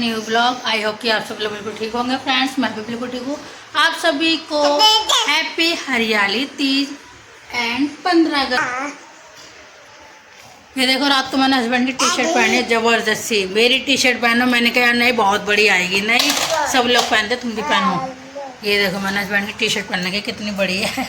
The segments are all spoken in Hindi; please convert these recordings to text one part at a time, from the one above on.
New blog. आई होप कि आप सब लोग बिल्कुल ठीक होंगे फ्रेंड्स। मैं भी बिल्कुल ठीक हूँ। आप सभी को हैप्पी हरियाली तीज एंड 15 अगस्त। ये देखो, रात को मैंने हस्बैंड की टी शर्ट पहनी है जबरदस्ती। मेरी टी शर्ट पहनो, मैंने कहा नहीं बहुत बड़ी आएगी, नहीं सब लोग पहनते तुम भी पहनो। ये देखो, मैंने हस्बैंड की टी शर्ट पहनने की कितनी बड़ी है।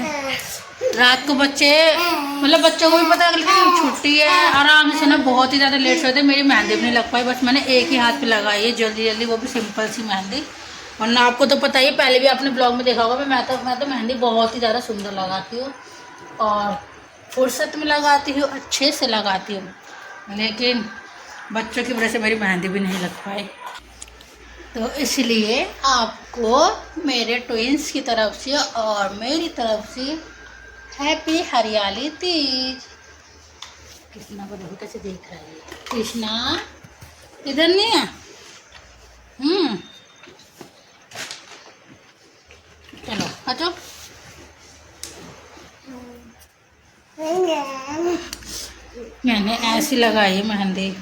रात को बच्चे मतलब बच्चों को भी पता है लेकिन छुट्टी है, आराम से ना बहुत ही ज़्यादा लेट सोते। मेरी मेहंदी भी नहीं लग पाई, बस मैंने एक ही हाथ पे लगाई है जल्दी जल्दी, वो भी सिंपल सी मेहंदी। वरना आपको तो पता ही है, पहले भी आपने ब्लॉग में देखा होगा, मैं तो मेहंदी बहुत ही ज़्यादा सुंदर लगाती हूँ और फुर्सत में लगाती हूँ, अच्छे से लगाती हूँ। लेकिन बच्चों की वजह से मेरी मेहंदी भी नहीं लग पाई, तो इसलिए आपको मेरे ट्विंस की तरफ से और मेरी तरफ से हैप्पी हरियाली तीज। कृष्णा को देखो कैसे देख रहा है। कृष्णा इधर नहीं है। चलो आ जाओ। मैंने ऐसी लगाई है मेहंदी।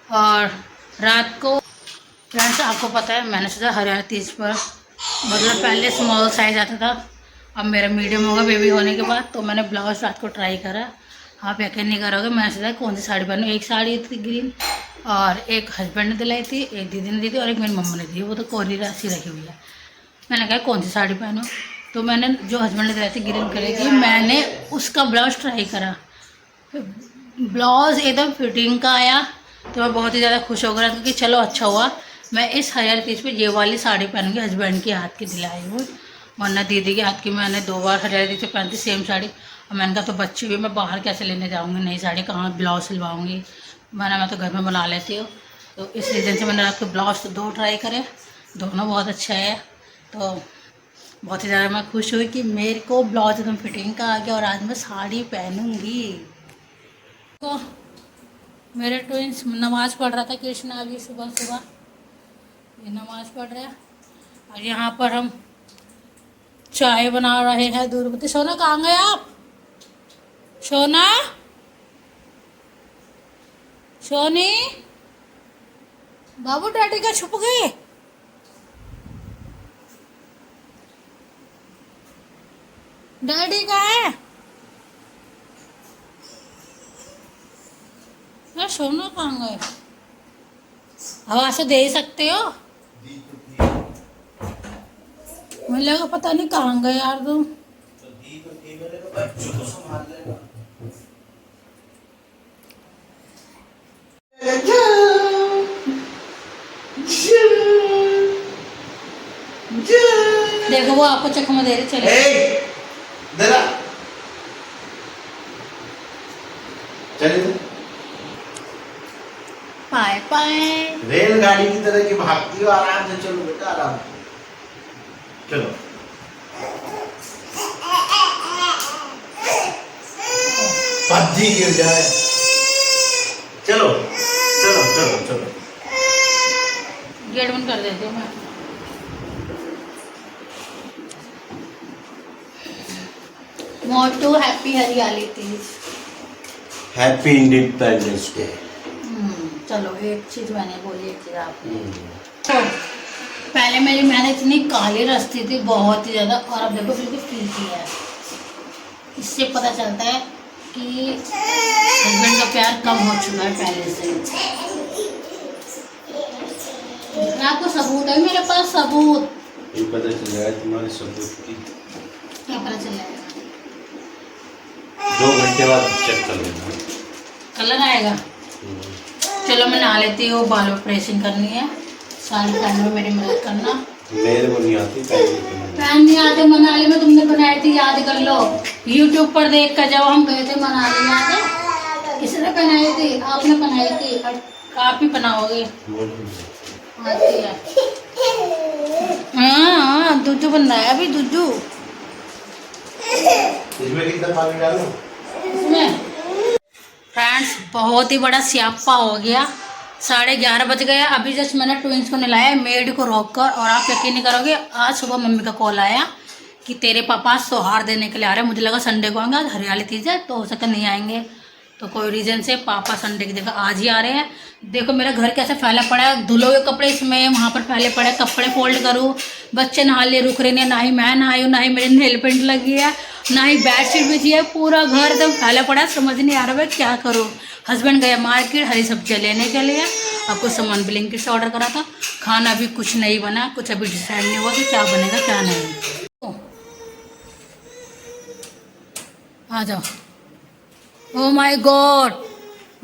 और रात को फ्रेंड्स आपको पता है, मैंने सोचा हरियाली तीज पर मतलब पहले स्मॉल साइज आता था, अब मेरा मीडियम होगा बेबी होने के बाद, तो मैंने ब्लाउज रात को ट्राई करा। आप यकीन नहीं करोगे, मैंने सोचा कौन सी साड़ी पहनूँ। एक साड़ी थी ग्रीन और एक हस्बैंड ने दिलाई थी, एक दीदी ने दी थी और एक मेरी मम्मा ने दी। वो तो कोरी राशि रखी हुई है। मैंने कहा कौन सी साड़ी पहनूँ, तो मैंने जो हस्बैंड ने दिलाई थी ग्रीन कलर की, मैंने उसका ब्लाउज ट्राई करा। ब्लाउज एकदम फिटिंग का आया, तो मैं बहुत ही ज़्यादा खुश हो गया क्योंकि चलो अच्छा हुआ मैं इस हरियाली तीज पे ये वाली साड़ी पहनूंगी। हस्बैंड के हाथ की दिलाई हूँ, वरना दीदी के हाथ की मैंने 2 बार हरियाली तीज पे पहनती सेम साड़ी। और मैंने कहा तो बच्ची भी मैं बाहर कैसे लेने जाऊँगी नई साड़ी, कहाँ ब्लाउज सिलवाऊँगी। मैं तो घर में बना लेती हूँ, तो इस रीज़न से मैंने रात को ब्लाउज 2 ट्राई करे, दोनों बहुत अच्छा है। तो बहुत ही ज़्यादा मैं खुश हुई कि मेरे को ब्लाउज एकदम फिटिंग का आ गया और आज मैं साड़ी पहनूँगी। तो मेरे ट्विंस नमाज पढ़ रहा था कृष्णा अभी सुबह सुबह, ये नमाज पढ़ रहा है और यहाँ पर हम चाय बना रहे हैं दूध पत्ती। सोना कहाँ गए आप? सोना, सोनी, बाबू डैडी का छुप गए। डैडी कहाँ है? यार सोना कहाँ गए? हवा से दे ही सकते हो। मुझे लगा पता नहीं कहाँ गए यार तुम। देखो वो आपको चकमा दे रहे। चले चलिए पाए पाए रेलगाड़ी की तरह की भागती हो, आराम से चलो बेटा, आराम से चलो। पब्जी गिर जाए। चलो चलो चलो चलो, गेट बंद कर देती हूँ मैं। मोटू हैप्पी हरियाली तीज, हैप्पी इंडिपेंडेंस डे। चलो एक चीज मैंने बोली, एक चीज आपने। तो पहले मेरी मेहनत इतनी काली रस्ती थी बहुत ही ज़्यादा, और अब देखो बिल्कुल फीकी है। इससे पता चलता है कि हस्बैंड का प्यार कम हो चुका है पहले से। आपको सबूत है मेरे पास, सबूत। ये पता चल रहा है तुम्हारे सबूत की। क्या पता चल जाएगा? 2 घंटे बाद चेक कर लेना, कलर आएगा। चलो मैं नहा लेती हूँ, बाल में प्रेसिंग करनी है, साड़ी पहनने में मेरी मदद करना। मेरे को नहीं आती पहन नहीं आते। मनाली में तुमने बनाई थी, याद कर लो। यूट्यूब पर देख कर जब हम गए थे मनाली, याद है? किसने पहनाई थी? आपने पहनाई थी, आप ही पहनाओगे। आती है। हाँ दुज्जू बन रहा है अभी, दुज्जू। इसमें कितना पानी डालूं? इसमें फ्रेंड्स बहुत ही बड़ा स्यापा हो गया। 11:30 बज गया। अभी जस्ट मैंने ट्विंस को नहलाया मेड को रोक कर, और आप यकीन नहीं करोगे आज सुबह मम्मी का कॉल आया कि तेरे पापा सोहार देने के लिए आ रहे हैं। मुझे लगा संडे को आएंगे, आज हरियाली तीज है तो हो सकता नहीं आएंगे। तो कोई रीज़न से पापा संडे की जगह आज ही आ रहे हैं। देखो मेरा घर कैसे फैला पड़ा है, धुले हुए कपड़े इसमें वहाँ पर फैले पड़े, कपड़े फोल्ड करूँ, बच्चे नहा ले रुक रहे हैं, ना ही मैं नहाई हूँ, ना ही मेरे नेल पेंट लगी है, ना ही बेडशीट बिछी है, पूरा घर एकदम फैला पड़ा है। समझ नहीं आ रहा है क्या करूँ। हस्बैंड गया मार्केट हरी सब्जियाँ लेने के लिए, अब कुछ सामान ब्लिंकिट से ऑर्डर करा था, खाना भी कुछ नहीं बना, कुछ अभी डिसाइड नहीं हुआ कि क्या बनेगा क्या नहीं। आ जाओ। ओ माय गॉड,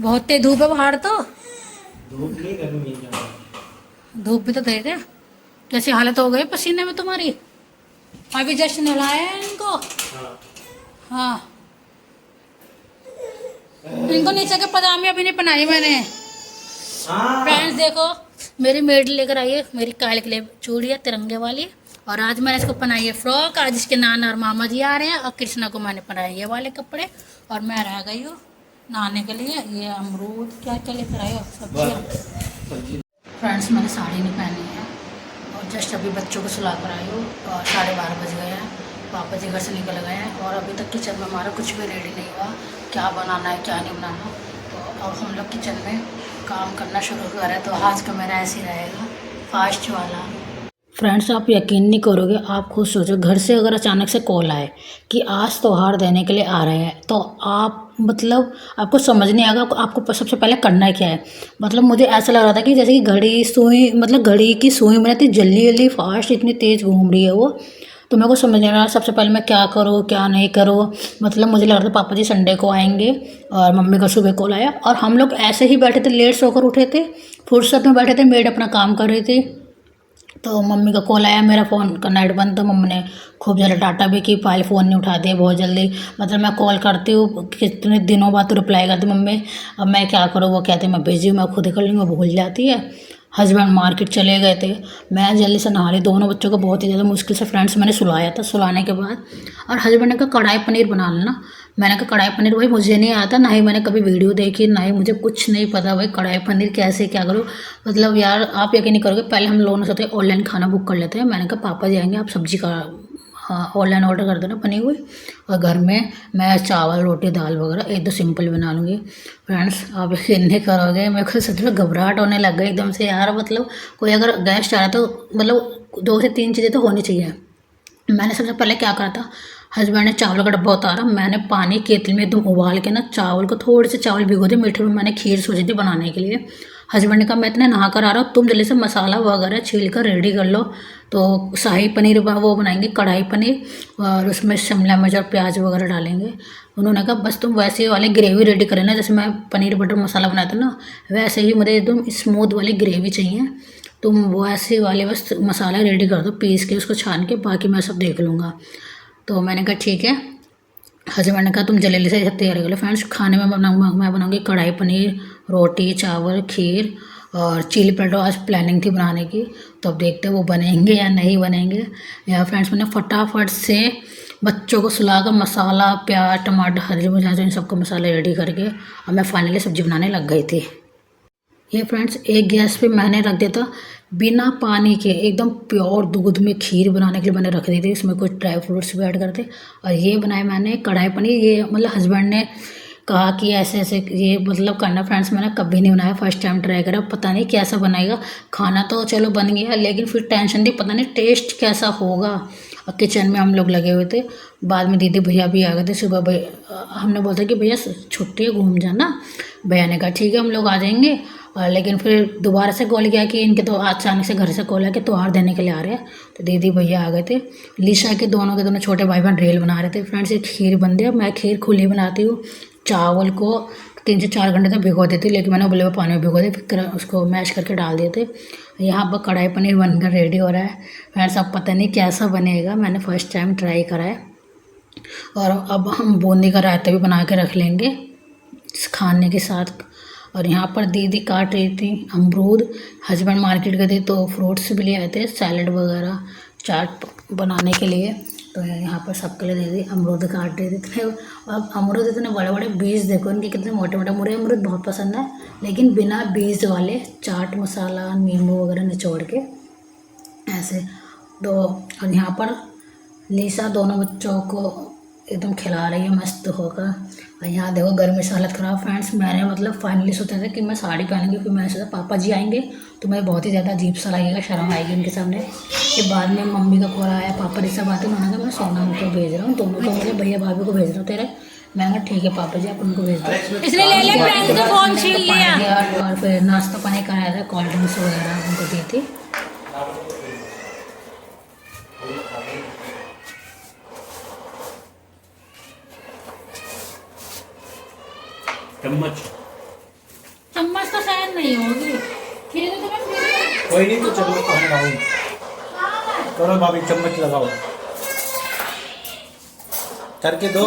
बहुत तेज धूप है बाहर तो। धूप नहीं गर्मी है। धूप भी तो तेज है। कैसी हालत हो गई पसीने में तुम्हारी। अभी जस्ट नहलाया है इनको। हाँ, इनको नीचे के पजामे अभी नहीं पहनाई मैंने। फ्रेंड्स देखो, मेरी मेड लेकर आई है मेरी काल के लिए चूड़ी है तिरंगे वाली, और आज मैंने इसको पहनाई है फ्रॉक। आज इसके नाना और मामा जी आ रहे हैं, और कृष्णा को मैंने पहनाए ये वाले कपड़े, और मैं रह गई हूँ नहाने के लिए। ये अमरूद क्या क्या लेकर आए हो सब्जी। फ्रेंड्स मैंने साड़ी नहीं पहनी है, और जस्ट अभी बच्चों को सुला कर आई हूँ, और 12:30 बज गए हैं, पापा जी घर से निकल गए हैं, और अभी तक किचन में हमारा कुछ भी रेडी नहीं हुआ, क्या बनाना है क्या नहीं बनाना। तो अब हम लोग किचन में काम करना शुरू करें, तो आज का मेरा ऐसे ही रहेगा फास्ट वाला। फ्रेंड्स आप यकीन नहीं करोगे, आप खुद सोचो, घर से अगर अचानक से कॉल आए कि आज त्योहार देने के लिए आ रहे हैं, तो आप मतलब आपको समझ नहीं आएगा आपको सबसे पहले करना है क्या है। मतलब मुझे ऐसा लग रहा था कि जैसे कि घड़ी सुई, मतलब घड़ी की सुई में इतनी जल्दी जल्दी फास्ट इतनी तेज़ घूम रही है वो, तो मेरे को समझ नहीं आ रहा सबसे पहले मैं क्या करूँ क्या नहीं करूँ। मतलब मुझे लग रहा था पापा जी संडे को आएंगे, और मम्मी का सुबह कॉल आया, और हम लोग ऐसे ही बैठे थे, लेट सोकर उठे थे, फुर्सत में बैठे थे, मेड अपना काम कर रही थी, तो मम्मी का कॉल आया, मेरा फ़ोन का नेट बंद, तो मम्मी ने खूब ज़्यादा डाटा भी की, फाइल फ़ोन नहीं उठाती बहुत जल्दी। मतलब मैं कॉल करती हूँ कितने दिनों बाद तो रिप्लाई करती मम्मी, अब मैं क्या करूँ, वो कहती मैं बिजी हूँ, मैं खुद ही कर लूँगी, वो भूल जाती है। हस्बैंड मार्केट चले गए थे, मैं जल्दी से नहा ली, दोनों बच्चों को बहुत ही ज़्यादा मुश्किल से फ्रेंड्स मैंने सुलाया था। सुलाने के बाद और हस्बैंड ने कहा कढ़ाई पनीर बना लेना। मैंने कहा कढ़ाई पनीर भाई मुझे नहीं आता, ना ही मैंने कभी वीडियो देखी, ना ही मुझे कुछ नहीं पता भाई कढ़ाई पनीर कैसे क्या करूँ। मतलब यार आप यकीन नहीं करोगे, पहले हम लोगों ने सोचा ऑनलाइन खाना बुक कर लेते हैं। मैंने कहा पापा जी आएंगे, आप सब्जी का ऑनलाइन ऑर्डर कर देना बनी हुई, और घर में मैं चावल रोटी दाल वगैरह एक दो सिंपल बना लूँगी। फ्रेंड्स आप यकीन नहीं करोगे, मेरे को सच में घबराहट होने लग गई एकदम से यार। मतलब कोई अगर गेस्ट आ रहा है तो मतलब 2 से 3 चीज़ें तो होनी चाहिए। मैंने सबसे पहले क्या करा था, हस्बैंड ने चावल का डब्बा उतारा, मैंने पानी केतली में एकदम उबाल के ना चावल को, थोड़े से चावल भिगो दिए मीठे में, मैंने खीर सोची थी बनाने के लिए। हस्बैंड ने कहा मैं इतने नहा कर आ रहा हूँ, तुम जल्दी से मसाला वगैरह छील कर रेडी कर लो। तो शाही पनीर वो बनाएंगे, कढ़ाई पनीर, और उसमें शिमला मिर्च और प्याज वगैरह डालेंगे। उन्होंने कहा बस तुम वैसे वाली ग्रेवी रेडी करें ना, जैसे मैं पनीर बटर मसाला बनाया था ना, वैसे ही मुझे एकदम स्मूथ वाली ग्रेवी चाहिए। तुम वो ऐसे वाले बस मसाला रेडी कर दो, पीस के उसको छान के, बाकी मैं सब देख लूँगा। तो मैंने कहा ठीक है। हस्बैंड ने कहा तुम जल्दी से सब तैयारी कर लो। फ्रेंड्स खाने में मैं बनाऊँगी कढ़ाई पनीर, रोटी चावल खीर और चिली पटेटो। आज प्लानिंग थी बनाने की, तो अब देखते हैं वो बनेंगे या नहीं बनेंगे। या फ्रेंड्स मैंने फटाफट से बच्चों को सुलाकर मसाला प्याज टमाटर हरी मिर्च इन सबको मसाले रेडी करके और मैं फाइनली सब्ज़ी बनाने लग गई थी। ये फ्रेंड्स एक गैस पे मैंने रख दिया था बिना पानी के, एकदम प्योर दूध में खीर बनाने के लिए मैंने रख दी थी। इसमें कुछ ड्राई फ्रूट्स भी ऐड करते, और ये बनाए मैंने कढ़ाई पनीर। ये मतलब हस्बैंड ने कहा कि ऐसे ऐसे ये मतलब करना। फ्रेंड्स मैंने कभी नहीं बनाया, फर्स्ट टाइम ट्राई करा, पता नहीं कैसा बनेगा। खाना तो चलो बन गया, लेकिन फिर टेंशन थी पता नहीं टेस्ट कैसा होगा। और किचन में हम लोग लगे हुए थे, बाद में दीदी भैया भी आ गए थे। सुबह भैया हमने बोला कि भैया छुट्टी है घूम जाना, भैया ने कहा ठीक है हम लोग आ जाएंगे। और लेकिन फिर दोबारा से कॉल किया कि इनके तो अचानक से घर से कॉल है कि त्योहार देने के लिए आ रहे हैं, तो दीदी भैया आ गए थे। लिशा के दोनों छोटे भाई बहन रेल बना रहे थे। फ्रेंड्स ये खीर बन गया। मैं खीर खुली बनाती हूँ, चावल को 3 से 4 घंटे तक भिगो देती, लेकिन मैंने उबले हुए पानी में भिगो दिए, फिर उसको मैश करके डाल दिए थे। यहाँ पर कढ़ाई पनीर बनकर रेडी हो रहा है। फ्रेंड्स अब पता नहीं कैसा बनेगा, मैंने फर्स्ट टाइम ट्राई करा है। और अब हम बूंदी का रायता भी बना के रख लेंगे खाने के साथ। और यहाँ पर दीदी काट रही थी अमरूद, हस्बैंड मार्केट गए थे तो फ्रूट्स भी ले आए थे, सैलड वगैरह चाट बनाने के लिए। तो यहाँ पर सबके लिए दीदी अमरूद काट रही थी। अब अमरूद इतने बड़े बड़े बीज देखो इनके कितने मोटे मोटे। मुझे अमरूद बहुत पसंद है, लेकिन बिना बीज वाले, चाट मसाला नींबू वगैरह निचोड़ के ऐसे। तो और यहाँ पर लीसा दोनों बच्चों को एकदम खिला रही है मस्त होकर। और यहाँ देखो गर्मी से हालत ख़राब फ्रेंड्स। मैंने मतलब फाइनली सोचा था कि मैं साड़ी पहनूंगी, फिर मैंने सोचा पापा जी आएंगे तो मुझे बहुत ही ज़्यादा अजीब सा लगेगा, शर्म आएगी उनके सामने। फिर बाद में मम्मी का कॉल आया, पापा जी सब आते, उन्होंने कहा मैं सोना को भेज रहा हूँ, दोनों को मुझे भैया भाभी को भेज रहा हूँ तेरे। मैंने कहा ठीक है पापा जी आप उनको भेज दो। इसने ले लिया फ्रेंड्स का फोन छीन लिया। और फिर नाश्ता पानी कराया था, कोल्ड ड्रिंक्स वगैरह उनको दी थी। चम्मच चम्मच तो शायद नहीं होगी, फिर तो तुम्हें कोई नहीं, तो चम्मच तो हम लाऊं। करो भाभी चम्मच लगाओ, करके दो।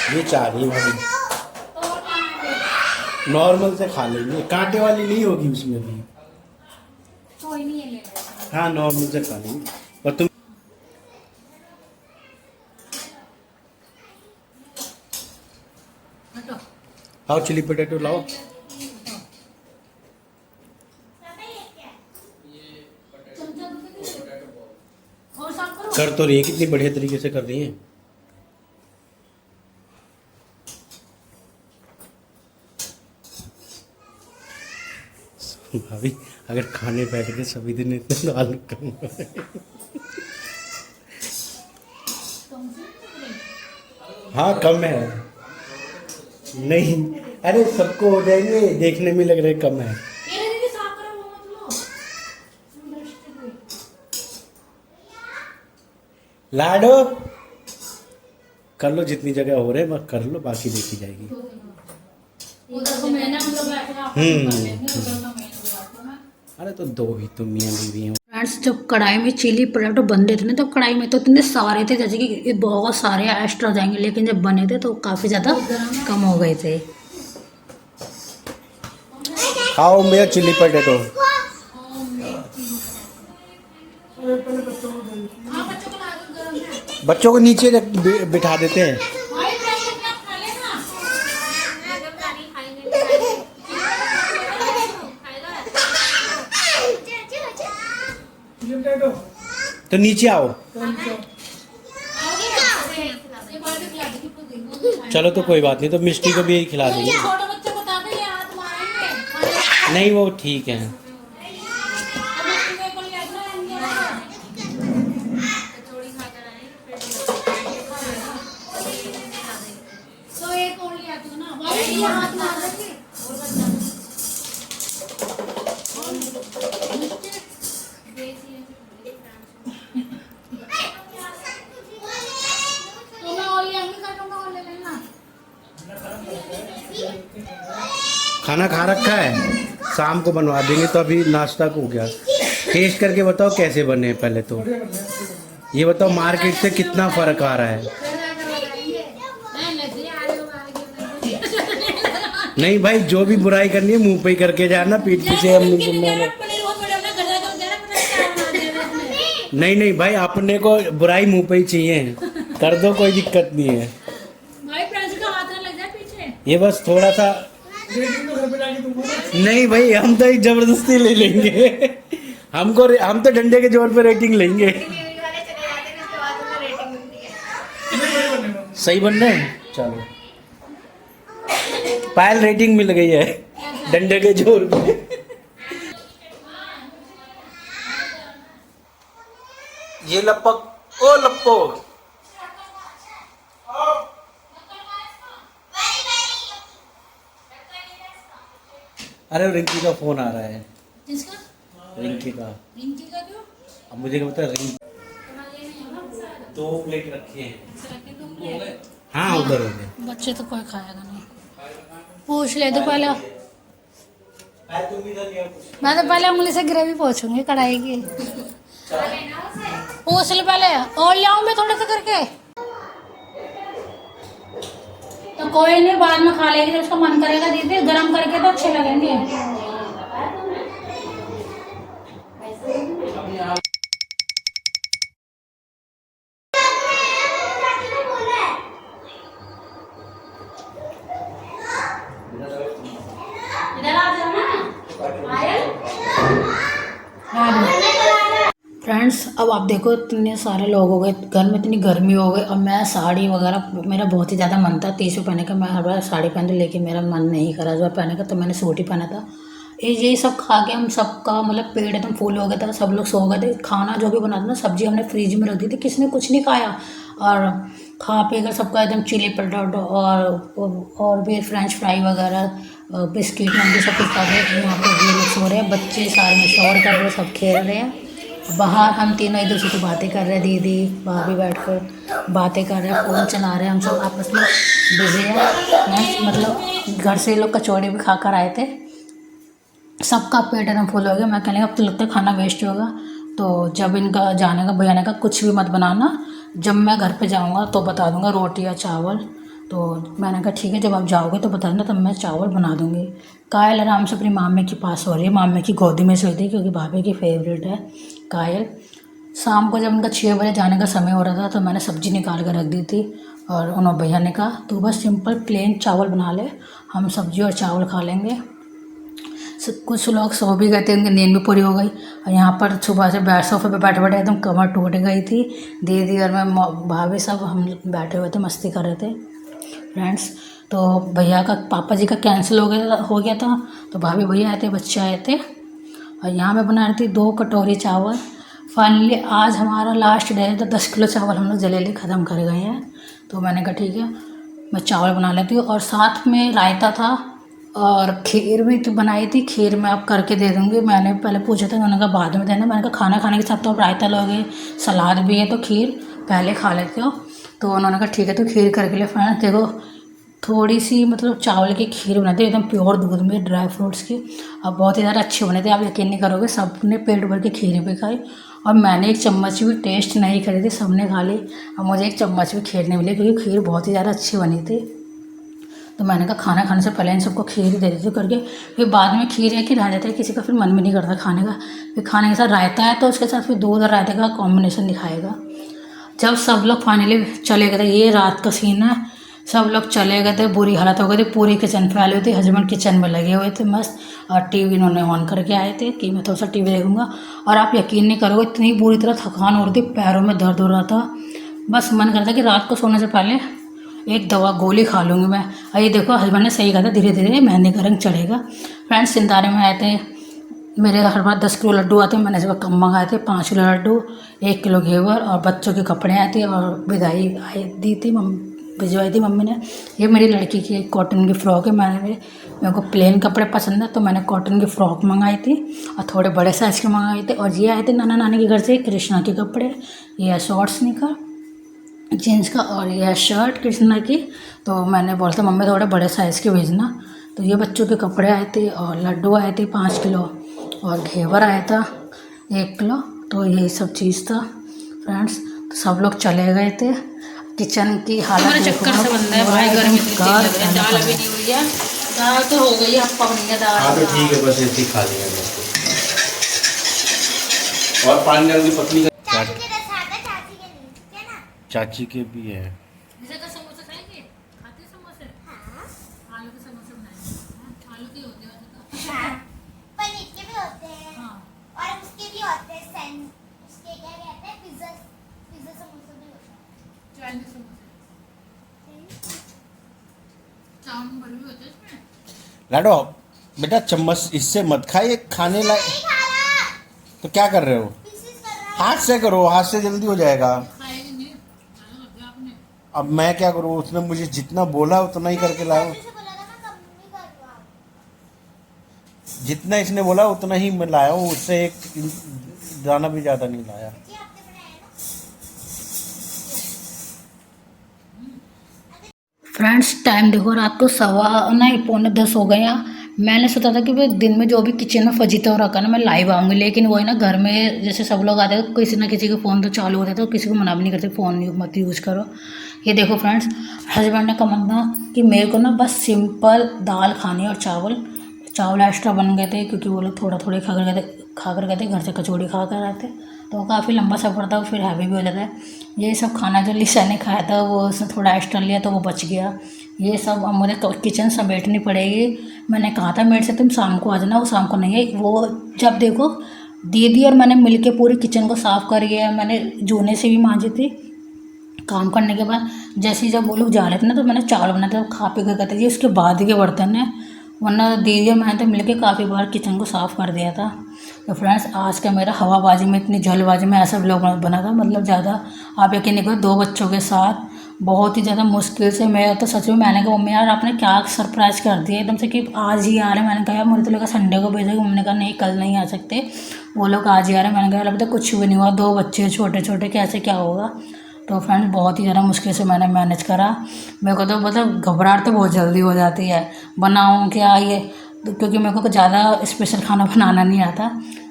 ये चाह रही है भाभी, नॉर्मल से खा लेंगे, कांटे वाली नहीं होगी उसमें भी। कोई नहीं ले लेगा। हाँ नॉर्मल से खा लेंगे। और तुम हटो। आओ चिली पोटैटो लाओ। और साफ करो। कर तो रही है, कितनी बढ़िया तरीके से कर रही है। भाभी अगर खाने बैठ के सभी दिन इतने दाल कम हाँ कम है नहीं, अरे सबको हो जाएंगे, देखने में लग रहे कम है। ये दीदी साफ करो, वो मत लो। लाडो कर लो, जितनी जगह हो रहे बस कर लो, बाकी देखी जाएगी। उधर को मैंने हम लोग बैठे हैं, आप हम्म। कर लेंगे, उधर का मैंने बात है ना। अरे तो दो ही तो मियाँ बीवी हो। फ्रेंड्स जब कढ़ाई में चिली पोटैटो बनते थे ना, तो कढ़ाई में तो इतने सारे थे जैसे कि ये बहुत सारे एक्स्ट्रा हो जाएंगे, लेकिन जब बने थे तो काफ़ी ज़्यादा कम हो गए थे। खाओ मेरा चिली पोटैटो। बच्चों को नीचे बिठा देते हैं। तो नीचे आओ। चलो तो कोई बात नहीं, तो मिष्टी को भी यही खिला देंगे। छोटे बच्चे को बता दे, हाथ मारेंगे। नहीं वो ठीक है। तो एक और लिया तू ना, भाई ये हाथ मार देंगे। तो मैं और ले आऊंगी, काटूंगा और ले लेना। खाना खा रखा है, शाम को बनवा देंगे। तो अभी नाश्ता को हो गया। टेस्ट करके बताओ कैसे बने हैं पहले तो। ये बताओ मार्केट से कितना फर्क आ रहा है। नहीं भाई, जो भी बुराई करनी है मुंह पे ही करके जाना, पीठ पीछे हम नहीं सुनना। नहीं नहीं भाई, अपने को बुराई मुंह पे ही चाहिए, कर दो कोई दिक्कत नहीं है भाई। फ्रेंड्स का हाथ ना लग जाए पीछे। ये बस थोड़ा सा। नहीं भाई, हम तो एक जबरदस्ती ले लेंगे। हम तो डंडे के जोर पे रेटिंग लेंगे। सही बन रहे हैं, चलो। पायल रेटिंग मिल गई है डंडे के जोर पे। ये लपक ओ लप्पो। अरे रिंकी का फोन आ रहा है। किसका? रिंकी का। रिंकी का क्यों? अब मुझे क्या पता। रिंकी 2 प्लेट रखी हैं। हाँ उधर हो गए। बच्चे तो कोई खाएगा नहीं। पूछ ले तो पहले। मैं तो पहले उंगली से ग्रेवी पूछूंगी कढ़ाई की। पूछ ले पहले, और ले आऊं मैं थोड़ा सा करके। तो कोई नहीं, बाद में खा लेगी जब उसका मन करेगा। दीदी गरम करके तो अच्छे लगेंगे। फ्रेंड्स अब आप देखो इतने सारे लोग हो गए घर में, इतनी गर्मी हो गई। अब मैं साड़ी वगैरह, मेरा बहुत ही ज़्यादा मन था 30 में पहनने का। मैं हर बार साड़ी पहनती, लेकिन मेरा मन नहीं करा इस बार पहनने का, तो मैंने सूट ही पहना था। ये सब खा के हम सबका मतलब पेट एकदम फुल हो गया था, सब लोग सो गए थे। खाना जो भी बना था ना, सब्जी हमने फ्रिज में रख दी थी, किसी ने कुछ नहीं खाया। और खा पी कर सबका एकदम चिली पटेटो और भी फ्रेंच फ्राई वगैरह, बिस्किट नमकीन सब कुछ खा के यहाँ पर ये लोग सो रहे हैं। बच्चे सारे में शोर कर रहे हैं, सब खेल रहे हैं बाहर। हम तीनों एक दूसरे से बातें कर रहे हैं, दीदी भाभी बैठ कर बातें कर रहे हैं, फ़ोन चला रहे हैं, हम सब आपस में बिजी हैं। मतलब घर से लोग कचौड़ी भी खा कर आए थे, सबका पेट एकदम फुल हो गया। मैं कहने अब तो लगता है खाना वेस्ट होगा, तो जब इनका जाने का भैया ने कहा कुछ भी मत बनाना, जब मैं घर पे जाऊंगा तो बता दूंगा, रोटी या चावल। तो मैंने कहा ठीक है, जब आप जाओगे तो बता देना, तब मैं चावल बना दूंगी। कायल आराम से अपनी मामे के पास हो रही है, मामे की गोदी में सोई थी, क्योंकि भाभी की फेवरेट है कायल। शाम को जब उनका 6 बजे जाने का समय हो रहा था, तो मैंने सब्ज़ी निकाल कर रख दी थी, और उन्होंने भैया ने कहा तो बस सिंपल प्लेन चावल बना ले, हम सब्ज़ी और चावल खा लेंगे। कुछ लोग सो भी गए थे, उनकी नींद भी पूरी हो गई। और यहाँ पर सुबह से सोफे पे बैठे बैठे एकदम कमर टूट गई थी। दीदी और मैं भाभी सब हम बैठे हुए थे, मस्ती कर रहे थे फ्रेंड्स। तो भैया का, पापा जी का कैंसिल हो गया था, तो भाभी भैया आए थे, बच्चे आए थे, और यहाँ मैं बना रही थी 2 कटोरी चावल। फाइनली आज हमारा लास्ट डे है, तो 10 किलो चावल हम लोग जल्दी ख़त्म कर गए हैं। तो मैंने कहा ठीक है, मैं चावल बना लेती हूँ। और साथ में रायता था और खीर भी तो बनाई थी। खीर मैं आप करके दे दूँगी, मैंने पहले पूछा था, उन्होंने कहा बाद में देना। मैंने कहा खाना खाने के साथ तो आप रायता लोगे, सलाद भी है, तो खीर पहले खा लेते हो। तो उन्होंने कहा ठीक है, तो खीर करके लिए फ्रेंड्स देखो, थोड़ी सी मतलब चावल की खीर बनाते हैं, एकदम प्योर दूध में ड्राई फ्रूट्स की, अब बहुत ही ज़्यादा अच्छे बने थे। आप यकीन नहीं करोगे, सबने पेट भर के खीर भी खाई, और मैंने एक चम्मच भी टेस्ट नहीं करी थी, सबने खा ली। और मुझे एक चम्मच भी खीर नहीं मिली, क्योंकि खीर बहुत ही ज़्यादा अच्छी बनी थी। तो मैंने कहा खाना खाने से पहले इन सबको खीर ही दे देती हूँ करके, फिर बाद में खीर है कि रह जाता है, किसी का फिर मन भी नहीं करता खाने का। फिर खाने के साथ रायता है, तो उसके साथ फिर दूध और रायते का कॉम्बिनेशन दिखाएगा। जब सब लोग फाइनली चले गए थे, ये रात का सीन है, सब लोग चले गए थे, बुरी हालत हो गई थी, पूरी किचन फैली हुई थी। हस्बैंड किचन में लगे हुए थे मस्त, और टीवी इन्होंने ऑन करके आए थे कि मैं थोड़ा सा टीवी देखूंगा। और आप यकीन नहीं करोगे, इतनी बुरी तरह थकान हो रही थी, पैरों में दर्द हो रहा था, बस मन करता कि रात को सोने से पहले एक दवा गोली खा लूँगी मैं। और ये देखो हस्बैंड ने सही कहा था, धीरे धीरे मेहंदी का रंग चढ़ेगा। फ्रेंड्स सिंतारे में आए थे, मेरे हर बार 10 किलो लड्डू आते हैं, मैंने इस बार कम मंगाए थे, 5 किलो लड्डू, 1 किलो घेवर, और बच्चों के कपड़े आए थे, और विदाई दी थी, भिजवाई थी मम्मी ने। ये मेरी लड़की की कॉटन की फ़्रॉक है, मेरे को प्लेन कपड़े पसंद है, तो मैंने कॉटन की फ़्रॉक मंगाई थी, और थोड़े बड़े साइज़ के मंगाए थे। और ये आए थे नाना नानी के घर से कृष्णा के कपड़े, ये है शॉर्ट्स स्नीकर जीन्स का, और यह है शर्ट कृष्णा की। तो मैंने बोला था मम्मी थोड़े बड़े साइज़ के भेजना। तो ये बच्चों के कपड़े आए थे, और लड्डू आए थे 5 किलो, और घेवर आया था 1 किलो। तो यही सब चीज़ था फ्रेंड्स। तो सब लोग चले गए थे, किचन की हालत चक्कर से बंद है भाई, गर्मी दाल अभी नहीं हुई है, दाल तो हो गई है, अप्पा बन गया दाल। हाँ तो ठीक है, बस ऐसे ही खा लिया और पानी डाल के पतली चाची के भी है। जैसे तो समोसे खाएंगे, खाते समोसे? हाँ। आलू के समोसे बनाएंगे, आलू के होते हैं, हाँ, पनीर के भी होते हैं, हाँ, और उसके भी होते हैं, उसके क्या कहते हैं, पिज्जा समोसे भी होते हैं, चाइनीज समोसे, चाउमीन बड़ी भी होते हैं इसमें। लाडो बेटा चम्मच इससे मत खाइए, खाने लायक नहीं खा रहा, तो क्या कर रहे हो? पीसेस कर रहा हाथ से करो, हाथ से जल्दी हो जाएगा। खाएंगे नहीं, खाना लग गया आपने। अब मैं क्या करूँ, उसने मुझे जितना बोला उतना ही करके लाओ। जैसे बोला था मैं कम नहीं कर रहा। जितना इसने बोला उतना ही मैं लाया हूँ, उससे एक दाना भी ज़्यादा नहीं लाया। जी आपने बनाया ना। फ्रेंड्स टाइम देखो, रात को 9:15 हो गए हैं। मैंने सोचा था कि भाई दिन में जो भी किचन में फजीता हो रखा ना, मैं लाइव आऊँगी, लेकिन वही ना घर में जैसे सब लोग आते हैं, किसी ना किसी के फ़ोन तो चालू होते थे, तो किसी को मना भी नहीं करते फ़ोन मत यूज़ करो। ये देखो फ्रेंड्स, हस्बैंड ने कहा था कि मेरे को ना बस सिंपल दाल खानी और चावल एक्स्ट्रा बन गए थे, क्योंकि वो लोग थोड़ा थोड़े खा कर गए थे, घर से कचौड़ी खा कर आए थे, तो काफ़ी लंबा सफ़र था, फिर हैवी भी हो जाता है। ये सब खाना जो लिसा ने खाया था, वो उसने थोड़ा एक्स्ट्रा लिया, तो वो बच गया। ये सब अब मुझे किचन समेटनी पड़ेगी। मैंने कहा था मेरे से तुम शाम को आ जाना, वो शाम को नहीं है, वो जब देखो दीदी और मैंने मिलके पूरी किचन को साफ़ कर गया। मैंने जूने से भी मांजी थी। काम करने के बाद जैसे ही जब वो लोग जा रहे थे ना, तो मैंने चावल बनाए थे, खा पी कर कहते थे उसके बाद के बर्तन है, वरना दीदी और मैंने तो मिलके काफ़ी बार किचन को साफ़ कर दिया था। तो फ्रेंड्स, आज का मेरा हवाबाजी में, इतनी जल्दबाजी में ऐसा व्लॉग बना था, मतलब ज़्यादा आप यकीन नहीं करो, 2 बच्चों के साथ बहुत ही ज़्यादा मुश्किल से। मैं तो सच में, मैंने कहा मम्मी यार आपने क्या सरप्राइज़ कर दिया एकदम से कि आज ही आ रहे हैं। मैंने कहा यार मुझे तो लगा संडे को भेजोगे, मम्मी ने कहा नहीं कल नहीं आ सकते, वो लोग आज ही आ रहे हैं। मैंने कहा यार अभी तो कुछ भी नहीं हुआ, 2 बच्चे छोटे छोटे, कैसे क्या होगा। तो फ्रेंड्स, बहुत ही ज़्यादा मुश्किल से मैंने मैनेज करा। मेरे को तो मतलब घबराहट तो बहुत जल्दी हो जाती है, बनाऊँ क्या ये, क्योंकि मेरे को ज़्यादा स्पेशल खाना बनाना नहीं आता।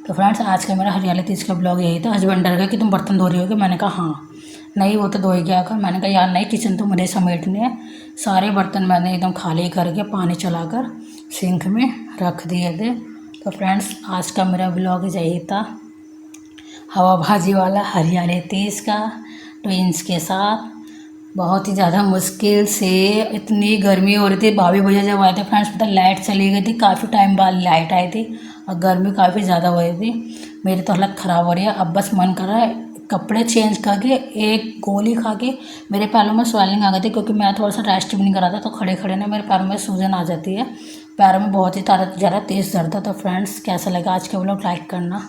तो फ्रेंड्स, आज का मेरा हरियाली तीज का ब्लॉग यही था। हस्बैंड डर गए कि तुम बर्तन धो रही होगी। मैंने कहा हाँ, नहीं वो तो धो ही गया कर। मैंने कहा यार नहीं, किचन तो मुझे समेटने है। सारे बर्तन मैंने एकदम खाली करके पानी चलाकर सिंक में रख दिए थे। तो फ्रेंड्स, आज का मेरा ब्लॉग यही था, हवाबाजी वाला हरियाली तीज का ट्विंस के साथ। बहुत ही ज़्यादा मुश्किल से, इतनी गर्मी हो रही थी। भाभी भैया जब आए थे फ्रेंड्स, पता लाइट चली गई थी, काफ़ी टाइम बाद लाइट आई थी और गर्मी काफ़ी ज़्यादा हो रही थी। मेरी तो हालत ख़राब हो रही है। अब बस मन कर रहा है कपड़े चेंज करके एक गोली खा के, मेरे पैरों में स्वेलिंग आ गई थी क्योंकि मैं थोड़ा सा रेस्ट भी नहीं करा था, तो खड़े खड़े ना मेरे पैरों में सूजन आ जाती है, पैरों में बहुत ही ज़्यादा तेज़ दर्द था। तो फ्रेंड्स, कैसा लगा आज का व्लॉग, लाइक करना।